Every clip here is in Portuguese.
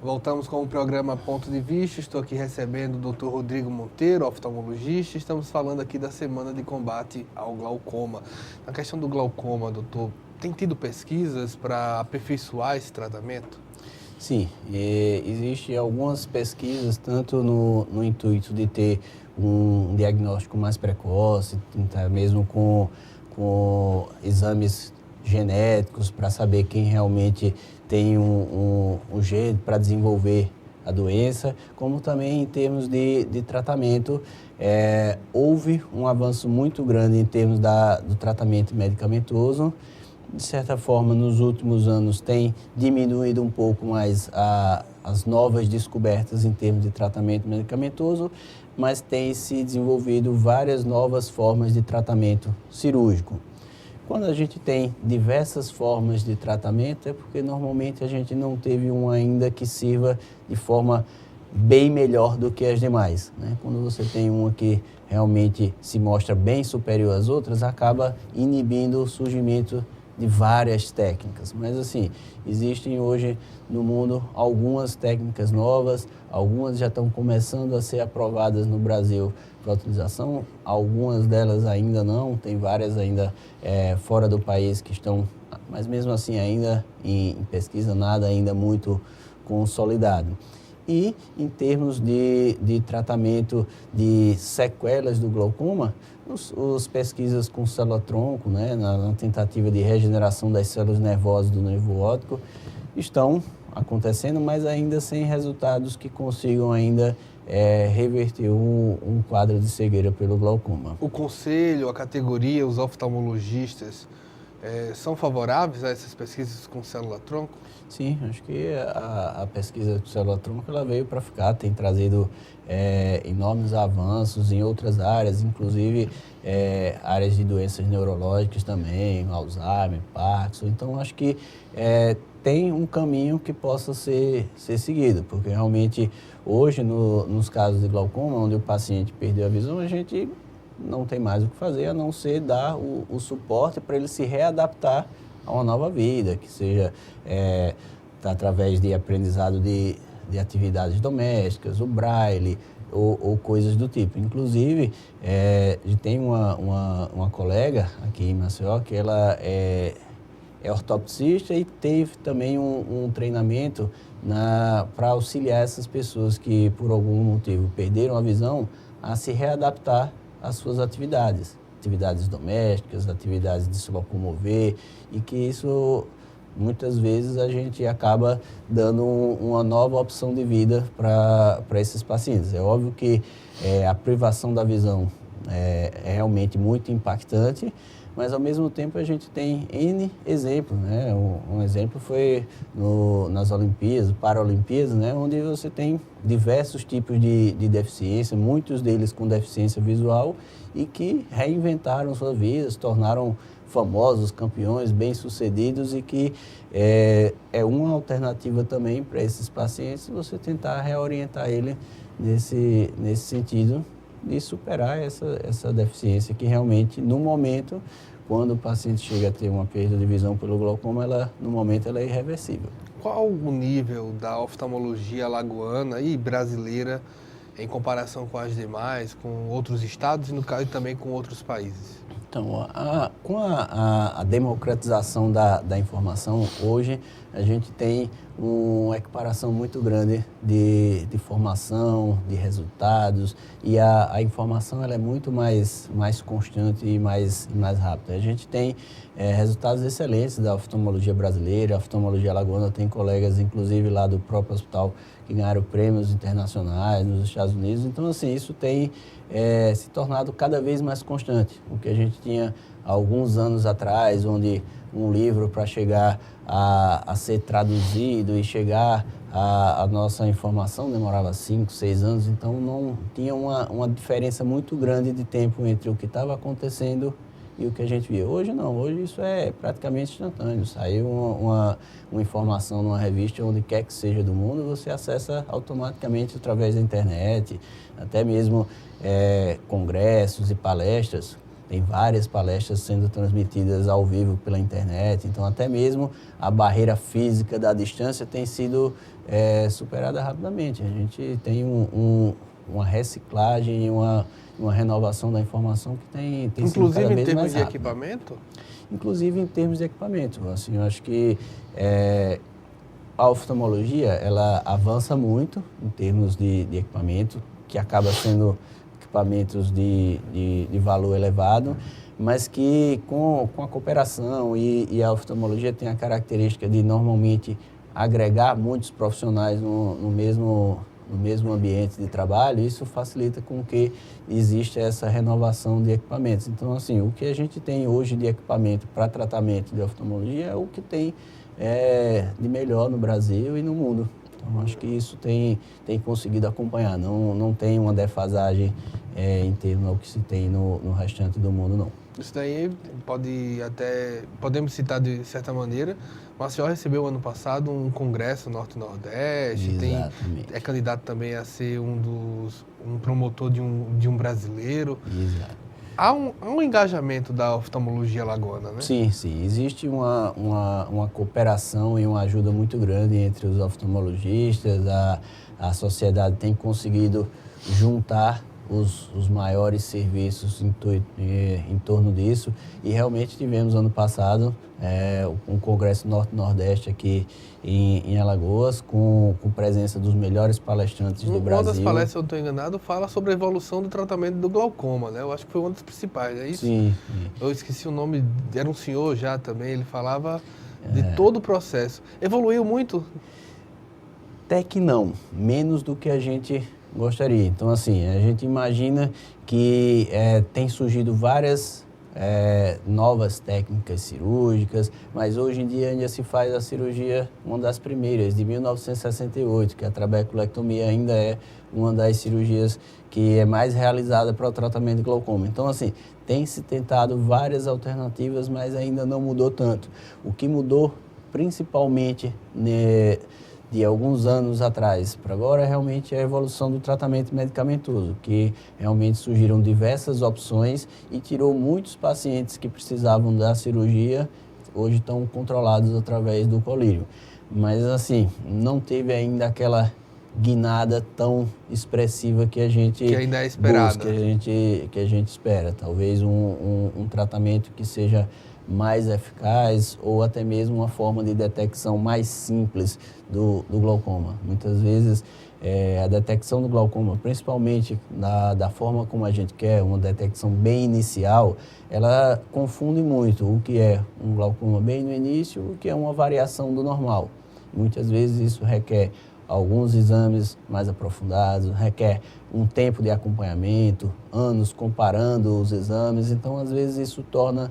Voltamos com o programa Ponto de Vista. Estou aqui recebendo o Dr. Rodrigo Monteiro, oftalmologista. Estamos falando aqui da semana de combate ao glaucoma. Na questão do glaucoma, doutor, tem tido pesquisas para aperfeiçoar esse tratamento? Sim, existem algumas pesquisas, tanto no intuito de ter um diagnóstico mais precoce, mesmo com exames genéticos para saber quem realmente tem um jeito para desenvolver a doença, como também em termos de tratamento. Houve um avanço muito grande em termos do tratamento medicamentoso. De certa forma, nos últimos anos tem diminuído um pouco mais as novas descobertas em termos de tratamento medicamentoso, mas tem se desenvolvido várias novas formas de tratamento cirúrgico. Quando a gente tem diversas formas de tratamento, é porque normalmente a gente não teve uma ainda que sirva de forma bem melhor do que as demais, né? Quando você tem uma que realmente se mostra bem superior às outras, acaba inibindo o surgimento de várias técnicas. Mas assim, existem hoje no mundo algumas técnicas novas, algumas já estão começando a ser aprovadas no Brasil para utilização, algumas delas ainda não, tem várias ainda fora do país que estão, mas mesmo assim ainda em pesquisa, nada ainda muito consolidado. E em termos de tratamento de sequelas do glaucoma, os pesquisas com célula-tronco, né, na tentativa de regeneração das células nervosas do nervo óptico, estão acontecendo, mas ainda sem resultados que consigam ainda reverter um quadro de cegueira pelo glaucoma. O conselho, a categoria, os oftalmologistas são favoráveis a essas pesquisas com célula-tronco? Sim, acho que a pesquisa com célula-tronco ela veio para ficar, tem trazido enormes avanços em outras áreas, inclusive áreas de doenças neurológicas também, Alzheimer, Parkinson. Então, acho que tem um caminho que possa ser seguido, porque realmente hoje, nos casos de glaucoma, onde o paciente perdeu a visão, a gente não tem mais o que fazer a não ser dar o suporte para ele se readaptar a uma nova vida, que seja através de aprendizado de atividades domésticas, o braille ou coisas do tipo. Inclusive, tem uma colega aqui em Maceió que ela é ortopticista e teve também um treinamento para auxiliar essas pessoas que, por algum motivo, perderam a visão a se readaptar às suas atividades domésticas, atividades de se locomover, e que isso, muitas vezes, a gente acaba dando uma nova opção de vida para esses pacientes. É óbvio que a privação da visão é realmente muito impactante, mas, ao mesmo tempo, a gente tem N exemplos, né? Um exemplo foi nas Olimpíadas, Paralimpíadas, né? Onde você tem diversos tipos de deficiência, muitos deles com deficiência visual, e que reinventaram suas vidas, tornaram famosos, campeões, bem-sucedidos, e que é uma alternativa também para esses pacientes, você tentar reorientar ele nesse sentido de superar essa deficiência que realmente, no momento, quando o paciente chega a ter uma perda de visão pelo glaucoma, no momento ela é irreversível. Qual o nível da oftalmologia alagoana e brasileira em comparação com as demais, com outros estados e, no caso, também com outros países? Então, com a democratização da informação, hoje a gente tem uma equiparação muito grande de formação, de resultados, e a informação ela é muito mais constante e mais rápida. A gente tem resultados excelentes da oftalmologia brasileira, a oftalmologia alagoana tem colegas, inclusive lá do próprio hospital, que ganharam prêmios internacionais nos Estados Unidos. Então, assim, isso tem se tornado cada vez mais constante. O que a gente tinha alguns anos atrás, onde um livro para chegar a ser traduzido e chegar a nossa informação demorava 5, 6 anos, então não tinha uma diferença muito grande de tempo entre o que estava acontecendo e o que a gente via. Hoje não, hoje isso é praticamente instantâneo. Saiu uma informação numa revista, onde quer que seja do mundo, você acessa automaticamente através da internet, até mesmo congressos e palestras. tem várias palestras sendo transmitidas ao vivo pela internet, então até mesmo a barreira física da distância tem sido superada rapidamente. A gente tem uma reciclagem e uma renovação da informação que tem sido cada vez mais rápida. Inclusive em termos de equipamento? Inclusive em termos de equipamento. Assim, eu acho que a oftalmologia, ela avança muito em termos de equipamento, que acaba sendo equipamentos de valor elevado, mas que com a cooperação e a oftalmologia tem a característica de normalmente agregar muitos profissionais no mesmo ambiente de trabalho, isso facilita com que exista essa renovação de equipamentos. Então, assim, o que a gente tem hoje de equipamento para tratamento de oftalmologia é o que tem de melhor no Brasil e no mundo. Então, acho que isso tem conseguido acompanhar, não tem uma defasagem em termos ao que se tem no restante do mundo, não. Isso daí podemos citar de certa maneira, o senhor recebeu ano passado um congresso Norte-Nordeste, é candidato também a ser um promotor de um brasileiro. Exato. Há um engajamento da oftalmologia alagoana, né? Sim. Existe uma cooperação e uma ajuda muito grande entre os oftalmologistas. A sociedade tem conseguido juntar os maiores serviços em torno disso. E realmente tivemos ano passado um congresso Norte-Nordeste aqui em Alagoas, com presença dos melhores palestrantes do Brasil. Uma das palestras, se eu não estou enganado, fala sobre a evolução do tratamento do glaucoma, né? Eu acho que foi uma das principais, é isso? Sim. Eu esqueci o nome, era um senhor já também, ele falava de todo o processo. Evoluiu muito? Até que não, menos do que a gente gostaria. Então, assim, a gente imagina que tem surgido várias novas técnicas cirúrgicas, mas hoje em dia ainda se faz a cirurgia, uma das primeiras, de 1968, que a trabeculectomia ainda é uma das cirurgias que é mais realizada para o tratamento de glaucoma. Então, assim, tem se tentado várias alternativas, mas ainda não mudou tanto. O que mudou, principalmente, de alguns anos atrás para agora, realmente é a evolução do tratamento medicamentoso, que realmente surgiram diversas opções e tirou muitos pacientes que precisavam da cirurgia, hoje estão controlados através do colírio. Mas, assim, não teve ainda aquela guinada tão expressiva que a gente que ainda é esperada, busca, que a gente espera. Talvez um tratamento que seja mais eficaz ou até mesmo uma forma de detecção mais simples do glaucoma. Muitas vezes a detecção do glaucoma, principalmente da forma como a gente quer, uma detecção bem inicial, ela confunde muito o que é um glaucoma bem no início e o que é uma variação do normal. Muitas vezes isso requer alguns exames mais aprofundados, requer um tempo de acompanhamento, anos comparando os exames, então às vezes isso torna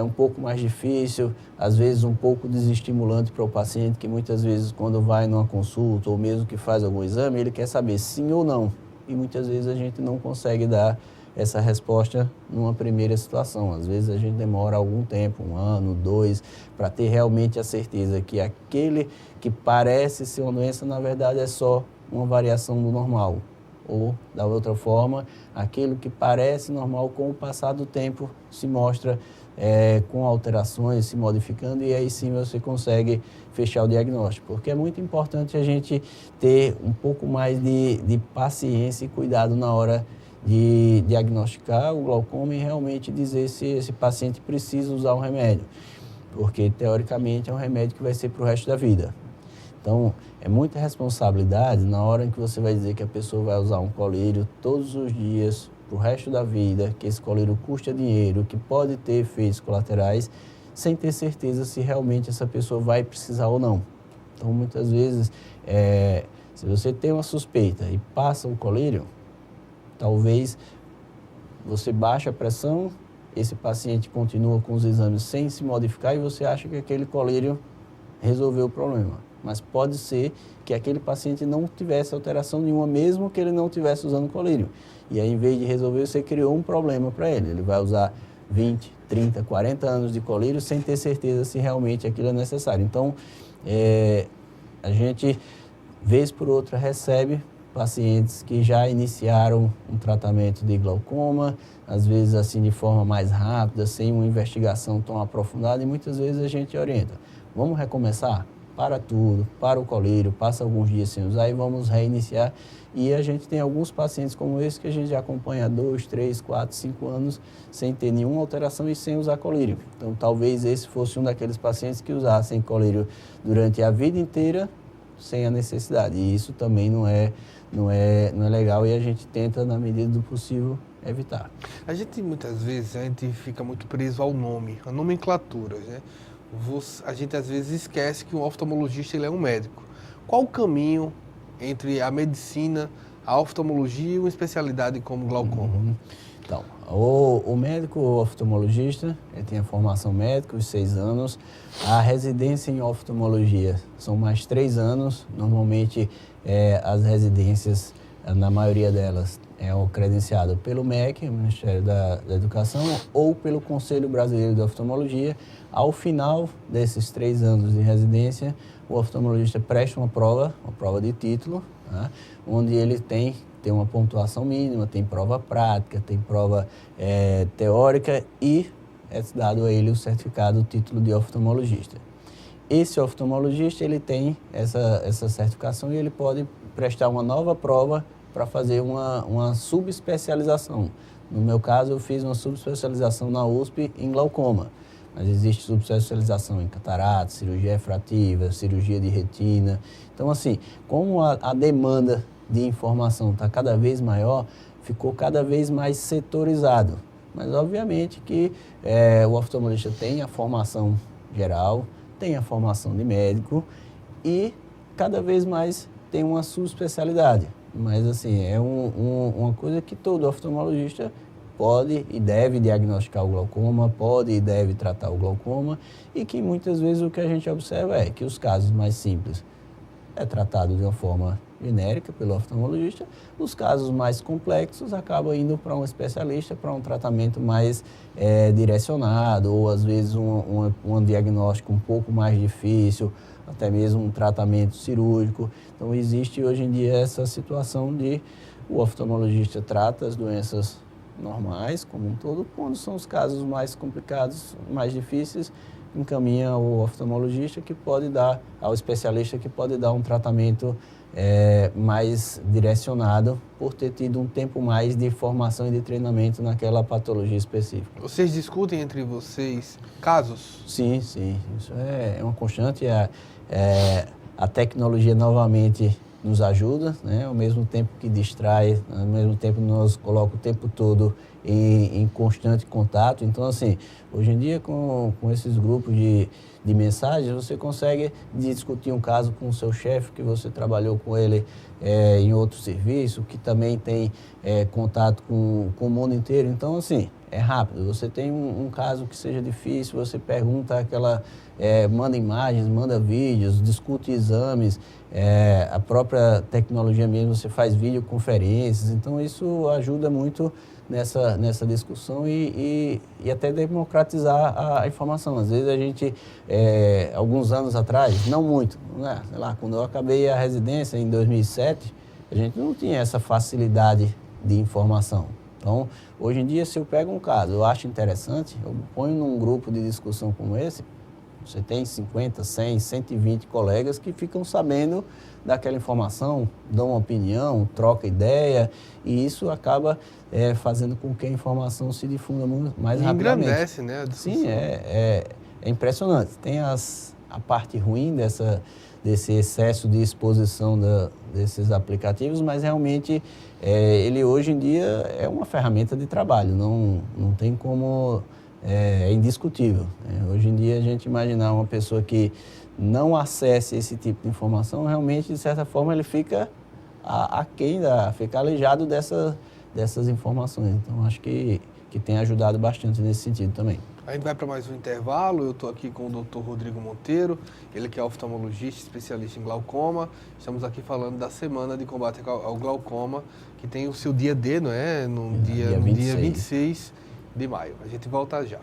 um pouco mais difícil, às vezes um pouco desestimulante para o paciente, que muitas vezes quando vai numa consulta ou mesmo que faz algum exame, ele quer saber sim ou não. E muitas vezes a gente não consegue dar essa resposta numa primeira situação. Às vezes a gente demora algum tempo, 1 ano, 2, para ter realmente a certeza que aquele que parece ser uma doença, na verdade, é só uma variação do normal. Ou, da outra forma, aquilo que parece normal, com o passar do tempo, se mostra com alterações, se modificando, e aí sim você consegue fechar o diagnóstico. Porque é muito importante a gente ter um pouco mais de paciência e cuidado na hora de diagnosticar o glaucoma e realmente dizer se esse paciente precisa usar um remédio. Porque, teoricamente, é um remédio que vai ser para o resto da vida. Então, é muita responsabilidade na hora em que você vai dizer que a pessoa vai usar um colírio todos os dias, para o resto da vida, que esse colírio custa dinheiro, que pode ter efeitos colaterais, sem ter certeza se realmente essa pessoa vai precisar ou não. Então, muitas vezes, se você tem uma suspeita e passa um colírio, talvez você baixe a pressão, esse paciente continua com os exames sem se modificar e você acha que aquele colírio resolveu o problema. Mas pode ser que aquele paciente não tivesse alteração nenhuma, mesmo que ele não estivesse usando colírio. E aí, em vez de resolver, você criou um problema para ele. Ele vai usar 20, 30, 40 anos de colírio sem ter certeza se realmente aquilo é necessário. Então, a gente, vez por outra, recebe pacientes que já iniciaram um tratamento de glaucoma, às vezes assim de forma mais rápida, sem uma investigação tão aprofundada, e muitas vezes a gente orienta, vamos recomeçar? Para tudo, para o colírio, passa alguns dias sem usar e vamos reiniciar. E a gente tem alguns pacientes como esse que a gente já acompanha há 2, 3, 4, 5 anos sem ter nenhuma alteração e sem usar colírio. Então, talvez esse fosse um daqueles pacientes que usassem colírio durante a vida inteira sem a necessidade. E isso também não é legal e a gente tenta, na medida do possível, evitar. A gente, muitas vezes, a gente fica muito preso ao nome, a nomenclatura, né? A gente às vezes esquece que um oftalmologista ele é um médico. Qual o caminho entre a medicina, a oftalmologia e uma especialidade como glaucoma? Então, o médico oftalmologista, ele tem a formação médica, os 6 anos. A residência em oftalmologia são mais 3 anos. Normalmente, as residências, na maioria delas, é credenciado pelo MEC, o Ministério da Educação, ou pelo Conselho Brasileiro de Oftalmologia. Ao final desses 3 anos de residência, o oftalmologista presta uma prova de título, né, onde ele tem uma pontuação mínima, tem prova prática, tem prova teórica e é dado a ele o certificado, o título de oftalmologista. Esse oftalmologista, ele tem essa certificação e ele pode prestar uma nova prova para fazer uma subespecialização. No meu caso, eu fiz uma subespecialização na USP em glaucoma, mas existe subespecialização em catarata, cirurgia refrativa, cirurgia de retina. Então, assim, como a demanda de informação está cada vez maior, ficou cada vez mais setorizado. Mas, obviamente, que o oftalmologista tem a formação geral, tem a formação de médico e cada vez mais tem uma subespecialidade. Mas, assim, é uma coisa que todo oftalmologista pode e deve diagnosticar o glaucoma, pode e deve tratar o glaucoma, e que muitas vezes o que a gente observa é que os casos mais simples é tratado de uma forma genérica pelo oftalmologista, os casos mais complexos acabam indo para um especialista, para um tratamento mais direcionado, ou às vezes um diagnóstico um pouco mais difícil, até mesmo um tratamento cirúrgico. Então existe hoje em dia essa situação de o oftalmologista trata as doenças normais, como um todo, quando são os casos mais complicados, mais difíceis, encaminha ao oftalmologista que pode dar, ao especialista que pode dar um tratamento mais direcionado por ter tido um tempo mais de formação e de treinamento naquela patologia específica. Vocês discutem entre vocês casos? Sim, sim. Isso é uma constante. A tecnologia novamente nos ajuda, né? Ao mesmo tempo que distrai, ao mesmo tempo nos coloca o tempo todo em constante contato. Então, assim, hoje em dia, com esses grupos de mensagens, você consegue discutir um caso com o seu chefe, que você trabalhou com ele em outro serviço, que também tem contato com o mundo inteiro. Então, assim, é rápido. Você tem um caso que seja difícil, você pergunta manda imagens, manda vídeos, discute exames, a própria tecnologia mesmo, você faz videoconferências. Então, isso ajuda muito nessa discussão e até democratizar a informação. Às vezes a gente, alguns anos atrás, não muito, né? Sei lá, quando eu acabei a residência em 2007, a gente não tinha essa facilidade de informação. Então, hoje em dia, se eu pego um caso, eu acho interessante, eu ponho num grupo de discussão como esse, você tem 50, 100, 120 colegas que ficam sabendo daquela informação, dão uma opinião, troca ideia, e isso acaba fazendo com que a informação se difunda mais rapidamente. Engrandece, né, a discussão. Sim, é impressionante. Tem a parte ruim desse excesso de exposição desses aplicativos, mas realmente ele hoje em dia é uma ferramenta de trabalho, não tem como... É indiscutível. Hoje em dia, a gente imaginar uma pessoa que não acesse esse tipo de informação, realmente, de certa forma, ele fica aquém, fica aleijado dessas informações. Então, acho que tem ajudado bastante nesse sentido também. A gente vai para mais um intervalo. Eu estou aqui com o Dr. Rodrigo Monteiro, ele que é oftalmologista, especialista em glaucoma. Estamos aqui falando da Semana de Combate ao Glaucoma, que tem o seu dia D, não é? No dia 26 de maio. A gente volta já.